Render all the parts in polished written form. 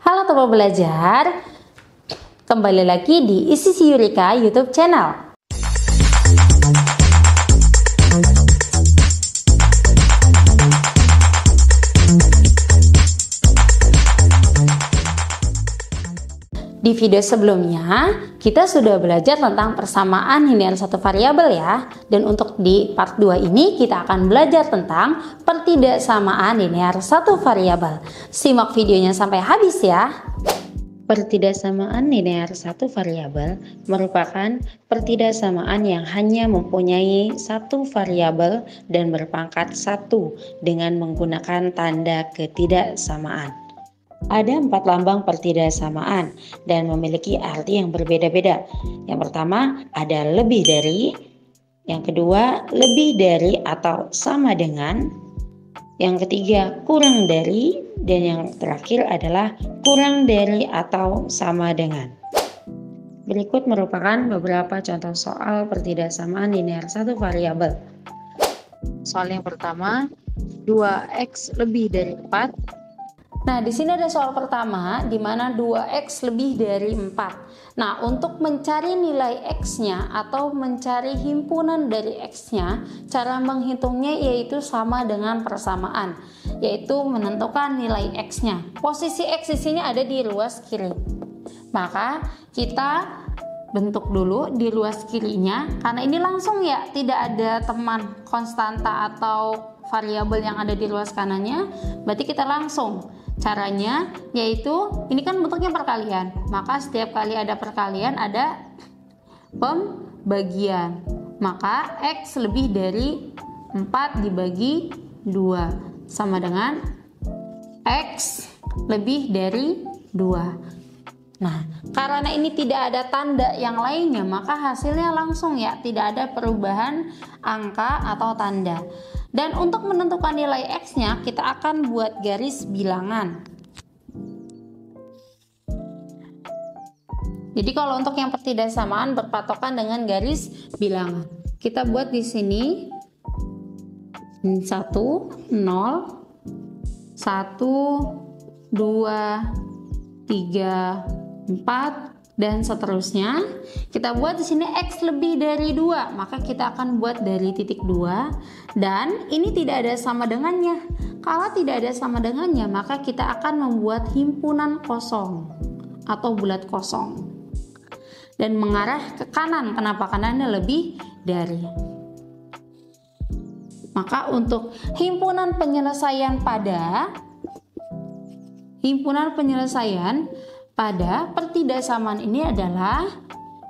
Halo teman belajar, kembali lagi di ICC Eureka YouTube channel. Di video sebelumnya, kita sudah belajar tentang persamaan linear satu variabel ya. Dan untuk di part 2 ini, kita akan belajar tentang pertidaksamaan linear satu variabel. Simak videonya sampai habis ya. Pertidaksamaan linear satu variabel merupakan pertidaksamaan yang hanya mempunyai satu variabel dan berpangkat 1 dengan menggunakan tanda ketidaksamaan. Ada 4 lambang pertidaksamaan dan memiliki arti yang berbeda-beda. Yang pertama ada lebih dari, yang kedua lebih dari atau sama dengan, yang ketiga kurang dari, dan yang terakhir adalah kurang dari atau sama dengan. Berikut merupakan beberapa contoh soal pertidaksamaan linear satu variabel. Soal yang pertama, 2x lebih dari 4. Nah, di sini ada soal pertama di mana 2x lebih dari 4. Nah, untuk mencari nilai x-nya atau mencari himpunan dari x-nya, cara menghitungnya yaitu sama dengan persamaan, yaitu menentukan nilai x-nya. Posisi x di sini ada di ruas kiri. Maka kita bentuk dulu di ruas kirinya, karena ini langsung ya, tidak ada teman konstanta atau variabel yang ada di ruas kanannya, berarti kita langsung. Caranya yaitu ini kan bentuknya perkalian, maka setiap kali ada perkalian ada pembagian, maka x lebih dari 4 dibagi 2 sama dengan x lebih dari 2. Nah, karena ini tidak ada tanda yang lainnya, maka hasilnya langsung ya, tidak ada perubahan angka atau tanda. Dan untuk menentukan nilai x-nya, kita akan buat garis bilangan. Jadi kalau untuk yang pertidaksamaan berpatokan dengan garis bilangan. Kita buat di sini 1, 0, 1, 2, 3, 4 dan seterusnya. Kita buat di sini x lebih dari 2, maka kita akan buat dari titik 2 dan ini tidak ada sama dengannya. Kalau tidak ada sama dengannya, maka kita akan membuat himpunan kosong atau bulat kosong dan mengarah ke kanan. Kenapa kanannya lebih dari? Maka untuk himpunan penyelesaian pada pertidaksamaan ini adalah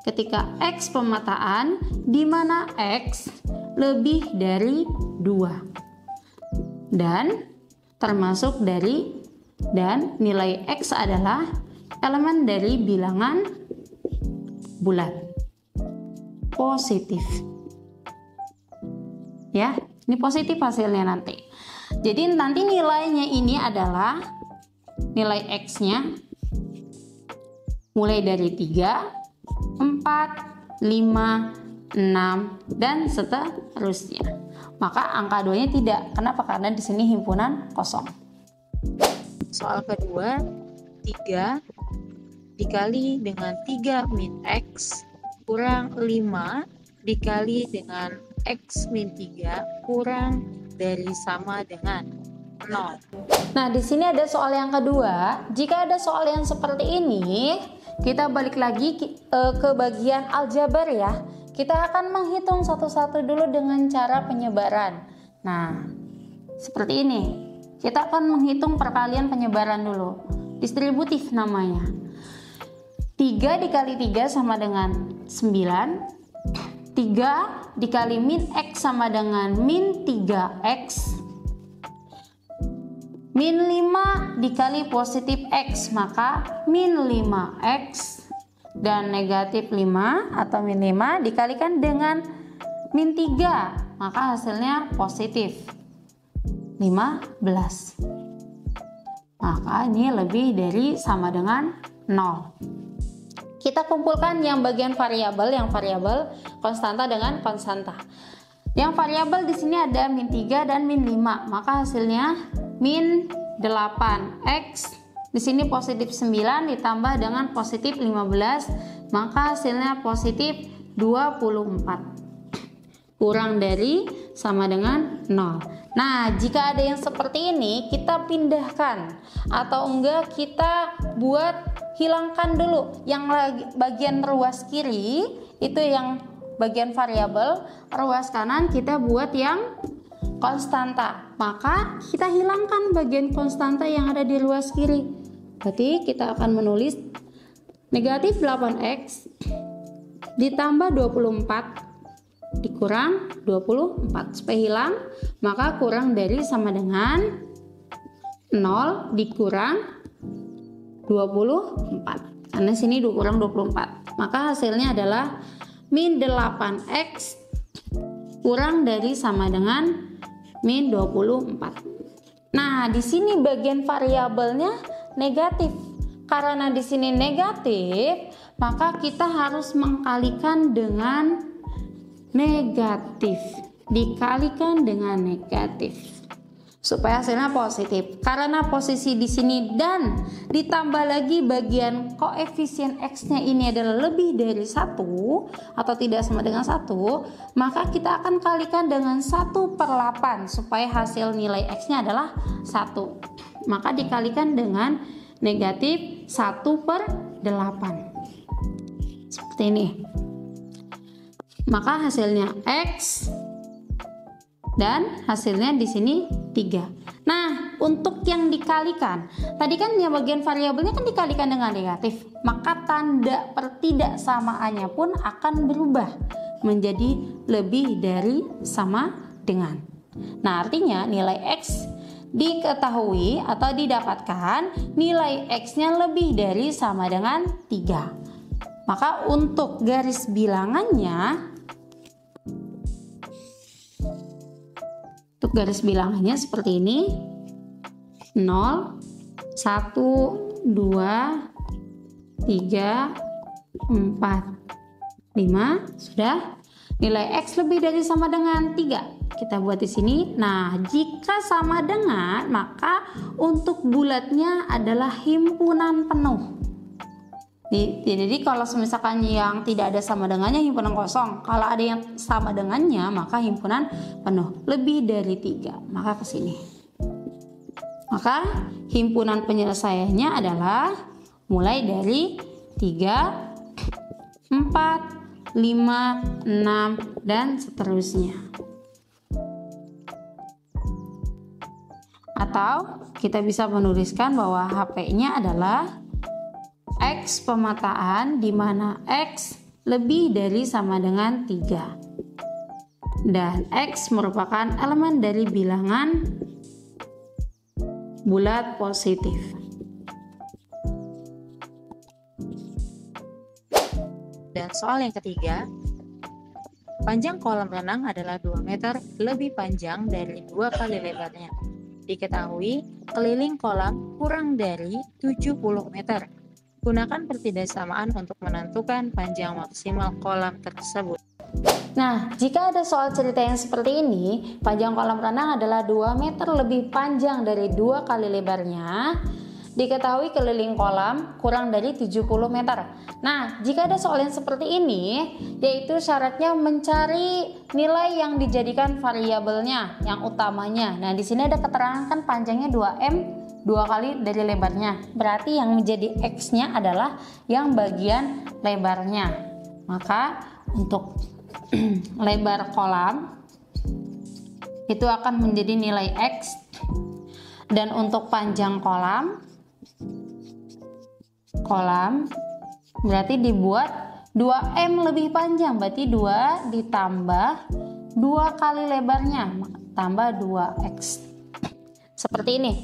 ketika x pemetaan di mana x lebih dari 2 dan termasuk dari, dan nilai x adalah elemen dari bilangan bulat positif ya, ini positif hasilnya nanti. Jadi nanti nilainya ini adalah nilai x-nya mulai dari 3, 4, 5, 6 dan seterusnya. Maka angka 2-nya tidak. Kenapa? Karena di sini himpunan kosong. Soal kedua, 3 dikali dengan 3 min x kurang 5 dikali dengan x min 3 kurang dari sama dengan 0. Nah, di sini ada soal yang kedua. Jika ada soal yang seperti ini, kita balik lagi ke bagian aljabar ya. Kita akan menghitung satu-satu dulu dengan cara penyebaran. Nah, seperti ini. Kita akan menghitung perkalian penyebaran dulu. Distributif namanya. 3 dikali 3 sama dengan 9. 3 dikali min x sama dengan min 3x. Min 5 dikali positif x, maka min 5x. Dan negatif 5 atau min 5 dikalikan dengan min 3, maka hasilnya positif 15. Maka ini lebih dari sama dengan 0. Kita kumpulkan yang bagian variabel, yang variabel konstanta dengan konstanta. Yang variabel di sini ada min 3 dan min 5, maka hasilnya min 8x Di sini positif 9 ditambah dengan positif 15, maka hasilnya positif 24. Kurang dari sama dengan 0. Nah, jika ada yang seperti ini, kita pindahkan. Atau enggak, kita buat hilangkan dulu. Yang bagian ruas kiri, itu yang bagian variabel. Ruas kanan kita buat yang konstanta. Maka kita hilangkan bagian konstanta yang ada di ruas kiri. Berarti kita akan menulis negatif 8x ditambah 24 dikurang 24. Supaya hilang, maka kurang dari sama dengan 0 dikurang 24. Karena sini dikurang 24. Maka hasilnya adalah min 8x kurang dari sama dengan min 24. Nah, di sini bagian variabelnya negatif. Karena di sini negatif, maka kita harus mengkalikan dengan negatif, dikalikan dengan negatif supaya hasilnya positif. Karena posisi di sini dan ditambah lagi bagian koefisien x-nya ini adalah lebih dari 1 atau tidak sama dengan 1, maka kita akan kalikan dengan 1/8 supaya hasil nilai x-nya adalah 1. Maka dikalikan dengan negatif 1/8 seperti ini. Maka hasilnya x dan hasilnya di sini 3. Nah, untuk yang dikalikan, tadi kan yang bagian variabelnya kan dikalikan dengan negatif, maka tanda pertidaksamaannya pun akan berubah menjadi lebih dari sama dengan. Nah, artinya nilai x diketahui atau didapatkan nilai x-nya lebih dari sama dengan 3. Maka untuk garis bilangannya, seperti ini. 0, 1, 2, 3, 4, 5. Sudah. Nilai x lebih dari sama dengan 3. Kita buat di sini. Nah, jika sama dengan, maka untuk bulatnya adalah himpunan penuh. Jadi kalau misalkan yang tidak ada sama dengannya himpunan kosong. Kalau ada yang sama dengannya maka himpunan penuh. Lebih dari 3 maka ke sini. Maka himpunan penyelesaiannya adalah mulai dari 3, 4, 5, 6 dan seterusnya. Atau kita bisa menuliskan bahwa HP-nya adalah x pemetaan di mana x lebih dari sama dengan 3 dan x merupakan elemen dari bilangan bulat positif. Dan soal yang ketiga, panjang kolam renang adalah 2 meter lebih panjang dari 2 kali lebarnya. Diketahui keliling kolam kurang dari 70 meter. Gunakan pertidaksamaan untuk menentukan panjang maksimal kolam tersebut. Nah, jika ada soal cerita yang seperti ini, panjang kolam renang adalah 2 meter lebih panjang dari 2 kali lebarnya. Diketahui keliling kolam kurang dari 70 meter. Nah, jika ada soal yang seperti ini, yaitu syaratnya mencari nilai yang dijadikan variabelnya, yang utamanya. Nah, di sini ada keterangan kan panjangnya 2m, 2 kali dari lebarnya. Berarti yang menjadi x-nya adalah yang bagian lebarnya. Maka untuk lebar kolam itu akan menjadi nilai x, dan untuk panjang kolam berarti dibuat 2m lebih panjang, berarti 2 ditambah 2 kali lebarnya tambah 2x. Seperti ini.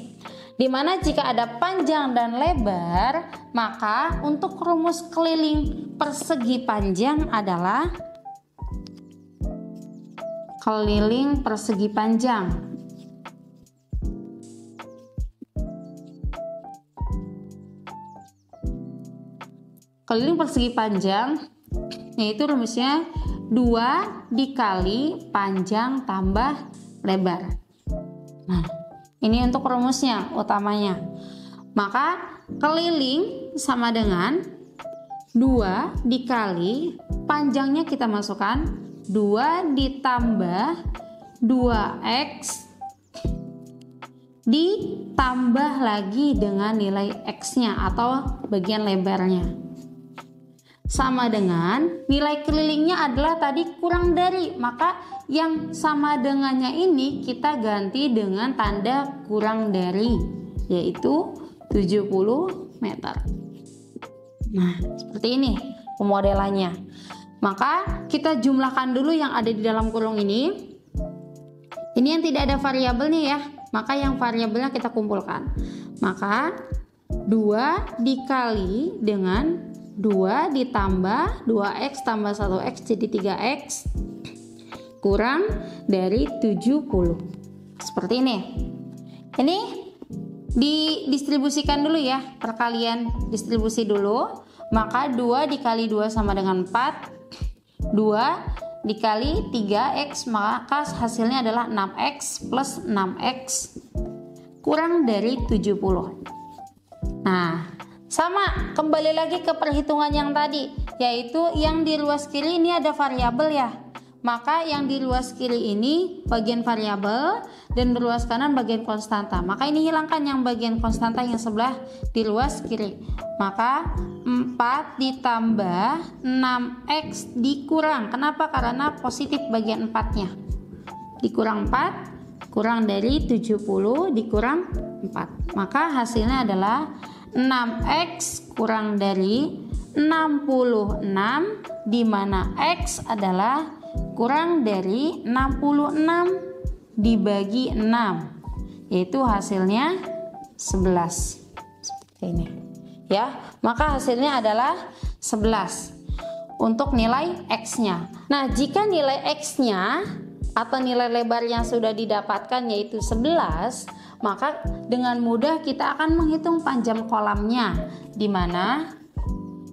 Dimana jika ada panjang dan lebar, maka untuk rumus keliling persegi panjang adalah keliling persegi panjang. Keliling persegi panjang yaitu rumusnya 2 dikali panjang tambah lebar. Nah, ini untuk rumusnya utamanya. Maka keliling sama dengan 2 dikali panjangnya kita masukkan 2 ditambah 2x ditambah lagi dengan nilai x-nya atau bagian lebarnya. Sama dengan nilai kelilingnya adalah tadi kurang dari, maka yang sama dengannya ini kita ganti dengan tanda kurang dari, yaitu 70 meter. Nah, seperti ini pemodelannya. Maka kita jumlahkan dulu yang ada di dalam kurung ini. Ini yang tidak ada variabelnya ya, maka yang variabelnya kita kumpulkan. Maka 2 dikali dengan 2 ditambah 2x tambah 1x jadi 3x kurang dari 70. Seperti ini. Ini didistribusikan dulu ya, perkalian distribusi dulu. Maka 2 dikali 2 sama dengan 4. 2 dikali 3x, maka hasilnya adalah 6x plus 6x kurang dari 70. Nah, sama, kembali lagi ke perhitungan yang tadi, yaitu yang di ruas kiri ini ada variabel ya. Maka yang di ruas kiri ini bagian variabel dan ruas kanan bagian konstanta. Maka ini hilangkan yang bagian konstanta yang sebelah di ruas kiri. Maka 4 ditambah 6x dikurang. Kenapa? Karena positif bagian 4-nya. Dikurang 4 kurang dari 70 dikurang 4. Maka hasilnya adalah 6x kurang dari 66, di mana x adalah kurang dari 66 dibagi 6, yaitu hasilnya 11. Seperti ini ya, maka hasilnya adalah 11 untuk nilai x-nya. Nah, jika nilai x-nya atau nilai lebarnya sudah didapatkan yaitu 11, maka dengan mudah kita akan menghitung panjang kolamnya, di mana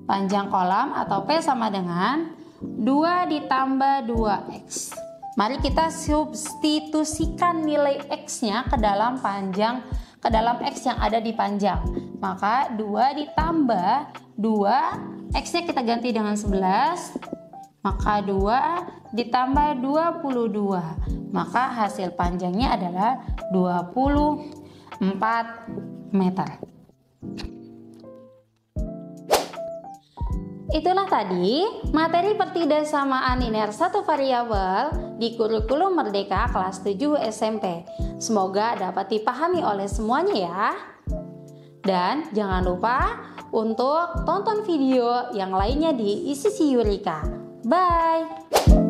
panjang kolam atau P sama dengan 2 ditambah 2x. Mari kita substitusikan nilai x-nya ke dalam x yang ada di panjang. Maka 2 ditambah 2, x-nya kita ganti dengan 11. Maka 2 ditambah 22. Maka hasil panjangnya adalah 24 meter. Itulah tadi materi pertidaksamaan linear satu variabel di kurikulum Merdeka kelas 7 SMP. Semoga dapat dipahami oleh semuanya ya. Dan jangan lupa untuk tonton video yang lainnya di ICC Eureka. Bye!